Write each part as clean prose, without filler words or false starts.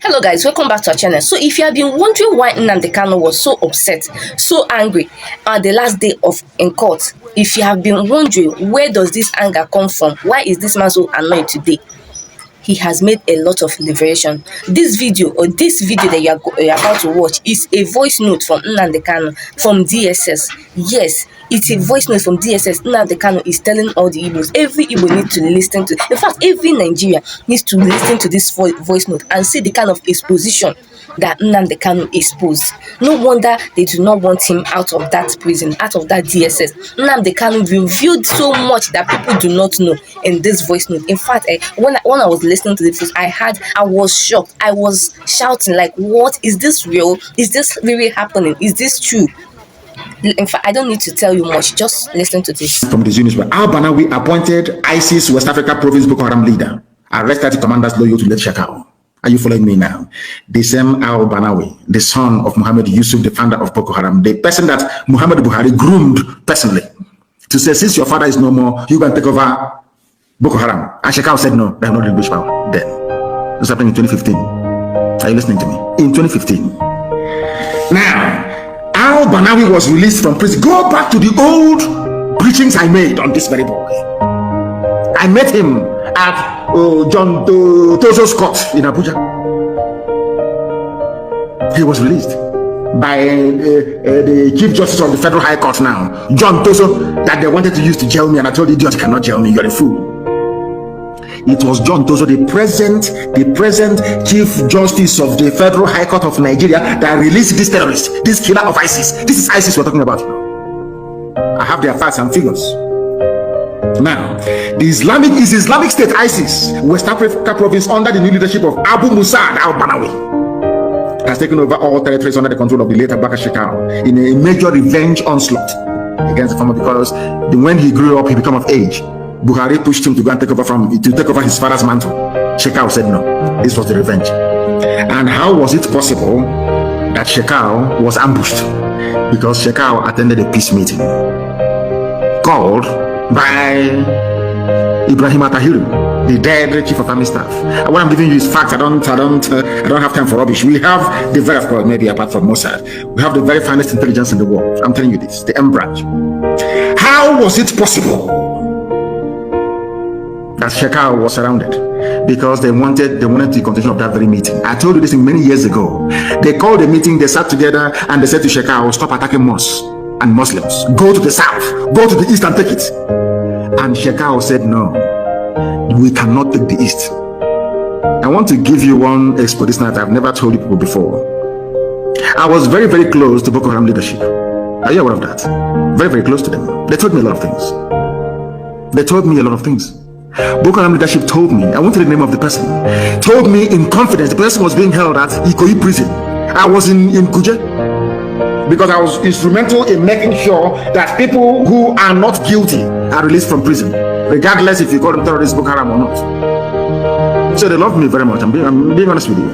Hello guys, welcome back to our channel. So if you have been wondering why Nnamdi Kanu was so upset, so angry on the last day in court, if you have been wondering where does this anger come from, why is this man so annoyed today, he has made a lot of liberation. This video that you are about to watch is a voice note from Nnamdi Kanu from DSS. Yes, it's a voice note from DSS. Nnamdi Kanu is telling all the Igbos. Every Igbo needs to listen to. In fact, every Nigerian needs to listen to this voice note and see the kind of exposition that Nnamdi Kanu exposed. No wonder they do not want him out of that prison, out of that DSS. Nnamdi Kanu revealed so much that people do not know in this voice note. In fact, when I was listening to the voice, I was shocked. I was shouting like, what? Is this real? Is this really happening? Is this true? In fact, I don't need to tell you much. Just listen to this. From the units where Al-Banawi appointed ISIS West Africa Province Boko Haram leader, arrested the commanders loyal to Late Shekau. Are you following me now? The same Al-Banawi, the son of Muhammad Yusuf, the founder of Boko Haram, the person that Muhammad Buhari groomed personally to say, since your father is no more, you can take over Boko Haram. And Shekau said, no, they have not relinquished power. Then, this happened in 2015. Are you listening to me? In 2015. Now, Al-Banawi was released from prison. Go back to the old preachings I made on this very boy. I met him at John Tozo's court in Abuja. He was released by the Chief Justice of the Federal High Court now, John Tozo, that they wanted to use to jail me, and I told the idiot, you cannot jail me, you're a fool. It was John Tozo, the present Chief Justice of the Federal High Court of Nigeria, that released this terrorist, this killer of ISIS. This is ISIS we're talking about now. I have their facts and figures. Now, the Islamic State ISIS, West Africa Province, under the new leadership of Abu Musa'ad al-Banawi, has taken over all territories under the control of the late Baka Shekau in a major revenge onslaught against the farmer, because when he grew up, he became of age. Buhari pushed him to go and take over his father's mantle. Shekau said no. This was the revenge. And how was it possible that Shekau was ambushed? Because Shekau attended a peace meeting called by Ibrahim Attahiru, the dead chief of army staff. And what I'm giving you is facts. I don't have time for rubbish. We have the very, of course, maybe apart from Mossad, we have the very finest intelligence in the world. I'm telling you this, the M branch. How was it possible that Shekau was surrounded? Because they wanted the continuation of that very meeting. I told you this many years ago. They called a meeting, they sat together, and they said to Shekau, stop attacking mosques and Muslims. Go to the south, go to the east and take it. And Shekau said, no, we cannot take the east. I want to give you one expo this night I've never told you people before. I was very, very close to Boko Haram leadership. Are you aware of that? Very, very close to them. They told me a lot of things. Boko Haram leadership told me, I won't tell the name of the person, told me in confidence the person was being held at Ikoyi prison. I was in Kuje, because I was instrumental in making sure that people who are not guilty are released from prison, regardless if you call them terrorists, Boko Haram or not. So they loved me very much. I'm being honest with you.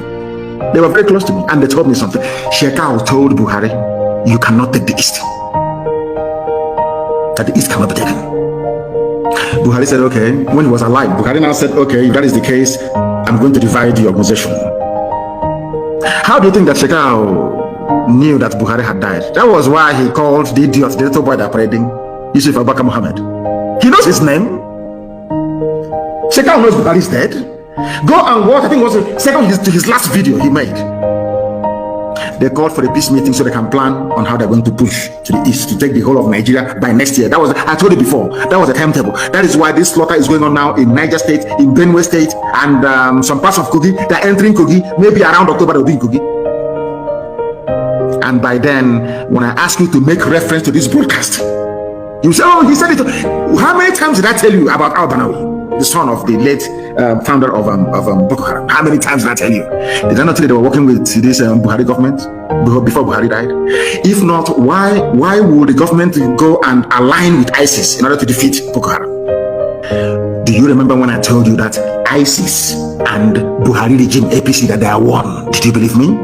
They were very close to me, and they told me something. Shekau told Buhari, you cannot take the east. That the east cannot be taken. Buhari said, okay. When he was alive, Buhari now said, okay, if that is the case, I'm going to divide the organization. How do you think that Shekau knew that Buhari had died? That was why he called the idiot, the little boy that parading, Yusuf Abubakar Muhammad. He knows his name. Shekau knows Buhari is dead. Go and watch, I think it was the second to his last video he made. They called for a peace meeting so they can plan on how they're going to push to the east to take the whole of Nigeria by next year. That was, I told you before, that was a timetable. That is why this slaughter is going on now in Niger State, in Benue State, and some parts of Kogi. They're entering Kogi. Maybe around October they'll be in Kogi. And by then, when I ask you to make reference to this broadcast, you say, oh, he said it. How many times did I tell you about Al-Banawi, the son of the late founder of Boko Haram? How many times did I tell you? Did I not tell you they were working with this Buhari government before Buhari died? If not, why would the government go and align with ISIS in order to defeat Boko Haram? Do you remember when I told you that ISIS and Buhari regime APC, that they are one? Did you believe me?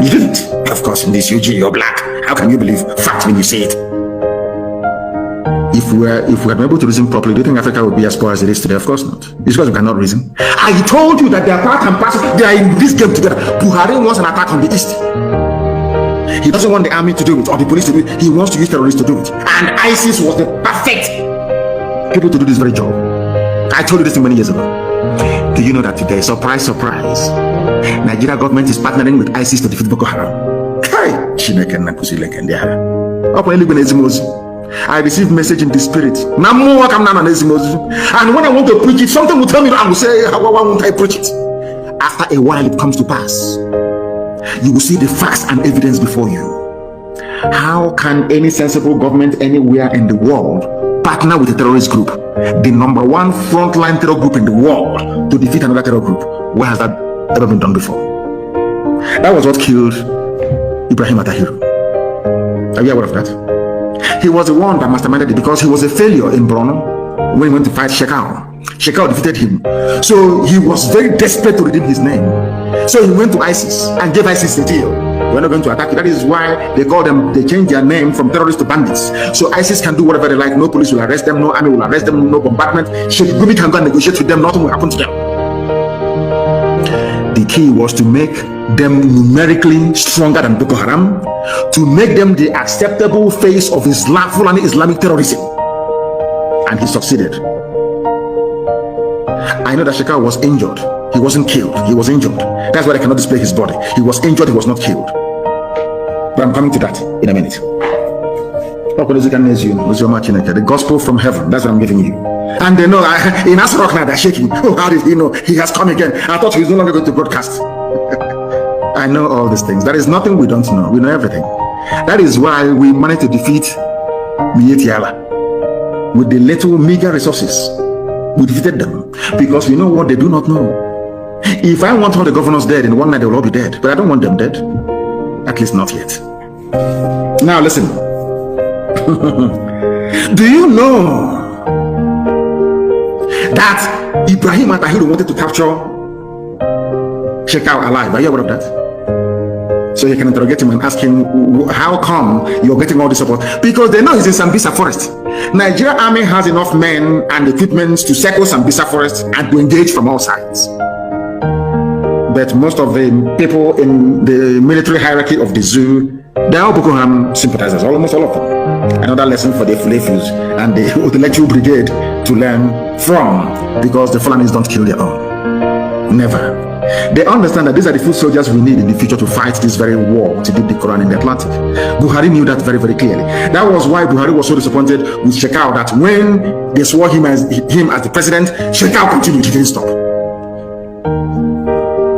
You didn't. Of course, in this UG, you're black. How can you believe fact when you say it? If we had been able to reason properly, do you think Africa would be as poor as it is today? Of course not. It's because we cannot reason. I told you that they are part and parcel. They are in this game together. Buhari wants an attack on the east. He doesn't want the army to do it or the police to do it. He wants to use terrorists to do it. And ISIS was the perfect people to do this very job. I told you this many years ago. Do you know that today, surprise, surprise, Nigeria government is partnering with ISIS to defeat Boko Haram? I received message in the spirit. And when I want to preach it, something will tell me, I will say, why won't I preach it? After a while, it comes to pass. You will see the facts and evidence before you. How can any sensible government anywhere in the world partner with a terrorist group, the number one frontline terror group in the world, to defeat another terror group? Where has that ever been done before? That was what killed Ibrahim Attahiru. Are you aware of that? He was the one that masterminded it because he was a failure in Borno when he went to fight Shekau. Shekau defeated him. So he was very desperate to redeem his name. So he went to ISIS and gave ISIS a deal. We're not going to attack you. That is why they call them, they changed their name from terrorists to bandits. So ISIS can do whatever they like. No police will arrest them. No army will arrest them. No bombardment. Sheikh Gumi can go and negotiate with them. Nothing will happen to them. The key was to make them numerically stronger than Boko Haram, to make them the acceptable face of Islam, Fulani Islamic terrorism. And he succeeded. I know that Shekau was injured. He wasn't killed. He was injured. That's why I cannot display his body. He was injured. He was not killed. But I'm coming to that in a minute. The gospel from heaven. That's what I'm giving you. And they know in Asarok now they're shaking. Oh, how did he know? He has come again. I thought he was no longer going to broadcast. I know all these things. There is nothing we don't know. We know everything. That is why we managed to defeat Mietiala with the little meager resources. We defeated them because we know what they do not know. If I want all the governors dead in one night, they will all be dead. But I don't want them dead. At least not yet. Now listen. Do you know that Ibrahim Attahiru wanted to capture Shekau alive? Are you aware of that? So you can interrogate him and ask him, how come you're getting all this support? Because they know he's in Sambisa forest. Nigeria army has enough men and equipment to circle Sambisa forest and to engage from all sides. But most of the people in the military hierarchy of the zoo, they are all Boko Haram sympathizers, almost all of them. Another lesson for the Fulefus and the intellectual brigade to learn from, because the Fulanis don't kill their own. Never. They understand that these are the foot soldiers we need in the future to fight this very war to beat the Quran in the Atlantic. Buhari knew that very, very clearly. That was why Buhari was so disappointed with Shekau, that when they swore him as the president, Shekau continued, he didn't stop.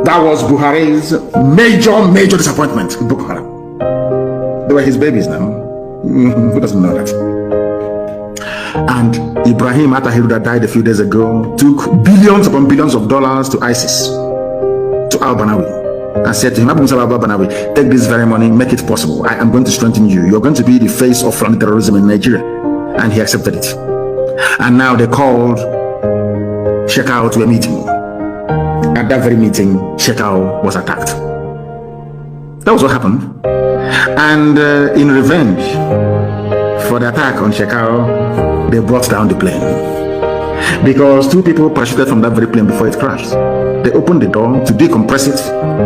That was Buhari's major disappointment with Boko Haram. They were his babies now. Who doesn't know that? And Ibrahim Attahiru, that died a few days ago, took billions upon billions of dollars to ISIS, to Al-Banawi, and said to him, Al-Banawi, take this very money, make it possible. I am going to strengthen you. You're going to be the face of Fulani terrorism in Nigeria. And he accepted it. And now they called Shekau to a meeting. At that very meeting, Shekau was attacked. That was what happened. And in revenge for the attack on Shekau, they brought down the plane. Because two people parachuted from that very plane before it crashed. They opened the door to decompress it.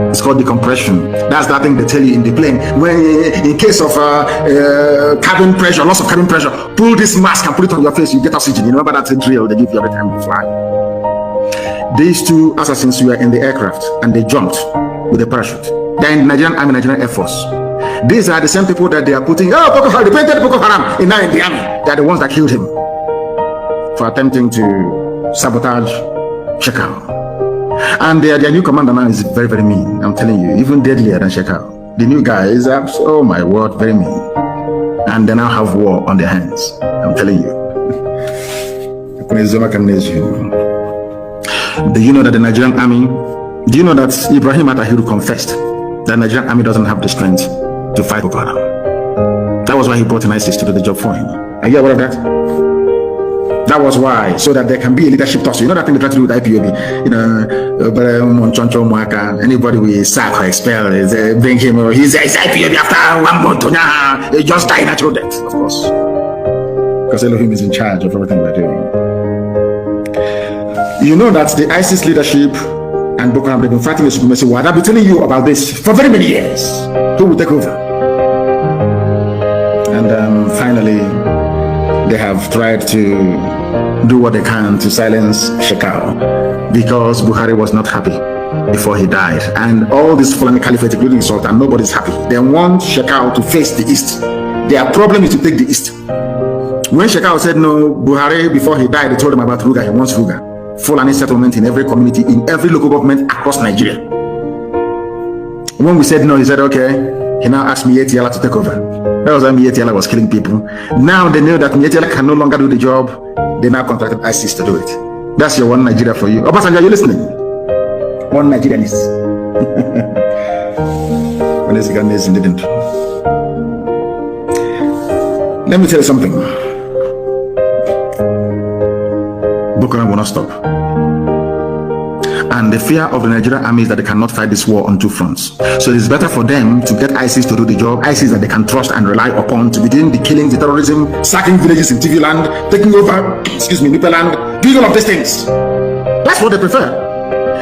It's called decompression. That's that thing they tell you in the plane. When in case of cabin pressure, loss of cabin pressure, pull this mask and put it on your face, you get oxygen. You remember that's a drill they give you every time you fly. These two assassins were in the aircraft and they jumped with a parachute. They're in the Nigerian Army, Nigerian Air Force. These are the same people that they are putting, Boko Haram, they painted Boko Haram in the army. They are the ones that killed him for attempting to sabotage Shekau. And their new commander now is very, very mean. I'm telling you, even deadlier than Shekau. The new guy is, oh my word, very mean. And they now have war on their hands. I'm telling you. Do you know that the Nigerian army, do you know that Ibrahim Attahiru confessed that the Nigerian army doesn't have the strength to fight Boko Haram? That was why he brought in ISIS to do the job for him. Are you aware of that? That was why, so that there can be a leadership tussle. You know that thing they try to do with IPOB? You know, anybody we sack or expel, bring him, he's IPOB after 1 month. He just died natural death, of course. because Elohim is in charge of everything we're doing. You know that the ISIS leadership and Boko Haram have been fighting the supremacy war. I've been telling you about this for very many years. Who will take over? And finally, they have tried to do what they can to silence Shekau, because Buhari was not happy before he died. And all this Fulani Caliphate, including Sultan, nobody's happy. They want Shekau to face the East. Their problem is to take the East. When Shekau said no, Buhari, before he died, they told him about Ruga. He wants Ruga. Fulani settlement in every community, in every local government across Nigeria. When we said no, he said, okay. He now asked Mietiala to take over. That was when Mietiala was killing people. Now they know that Mietiala can no longer do the job. They now contracted ISIS to do it. That's your one Nigeria for you. Obasanjo, are you listening? One Nigerianist. When this Ghanaians didn't. Let me tell you something. Boko Haram will not stop. And the fear of the Nigerian army is that they cannot fight this war on two fronts. So it's better for them to get ISIS to do the job, ISIS that they can trust and rely upon to begin the killings, the terrorism, sacking villages in TV land, taking over, Nipe land, doing all of these things. That's what they prefer.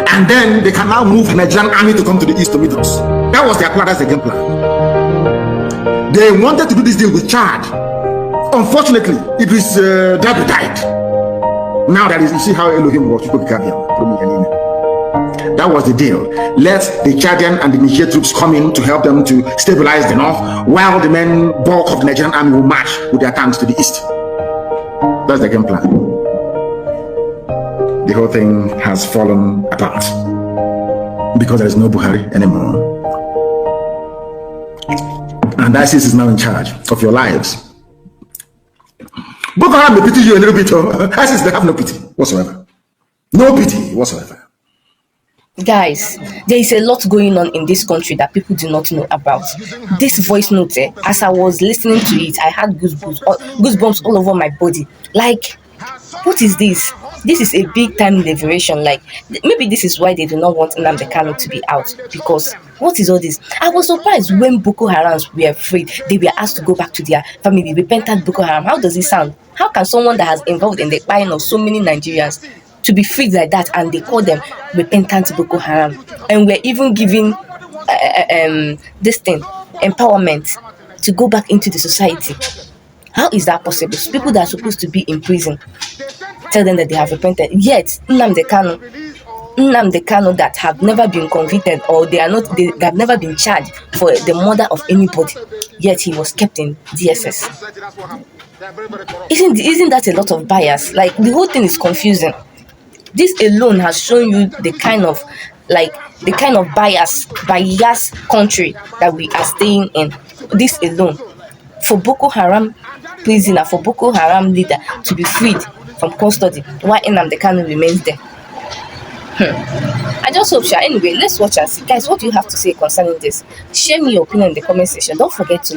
And then they can now move the Nigerian army to come to the east to meet us. That was their plan, that's the game plan. They wanted to do this deal with Chad. Unfortunately, Idris Deby died. Now that is, you see how Elohim works. That was the deal. Let the Chadian and the Niger troops come in to help them to stabilize the north, while the men bulk of the Nigerian army will march with their tanks to the east. That's the game plan. The whole thing has fallen apart because there is no Buhari anymore. And ISIS is now in charge of your lives. Boko Haram may pity you a little bit. ISIS, they have no pity whatsoever. No pity whatsoever. Guys, there is a lot going on in this country that people do not know about. This voice note, as I was listening to it, I had goosebumps all over my body. Like, what is this? This is a big time liberation. Like, maybe this is why they do not want Nnamdi Kanu to be out, because what is all this? I was surprised when Boko Harams were freed. They were asked to go back to their family. Repentant Boko Haram. How does it sound? How can someone that has involved in the buying of so many Nigerians to be freed like that, and they call them repentant Boko Haram? And we're even giving this thing, empowerment, to go back into the society. How is that possible? People that are supposed to be in prison, tell them that they have repented. Yet Nnamdi Kanu that have never been convicted, or they have never been charged for the murder of anybody, yet he was kept in DSS. Isn't that a lot of bias? Like, the whole thing is confusing. This alone has shown you the kind of bias country that we are staying in. This alone, for Boko Haram prisoner, for Boko Haram leader to be freed from custody, while Nnamdi Kanu remains there. I just hope so. Anyway, let's watch and see. Guys, what do you have to say concerning this? Share me your opinion in the comment section. Don't forget to like.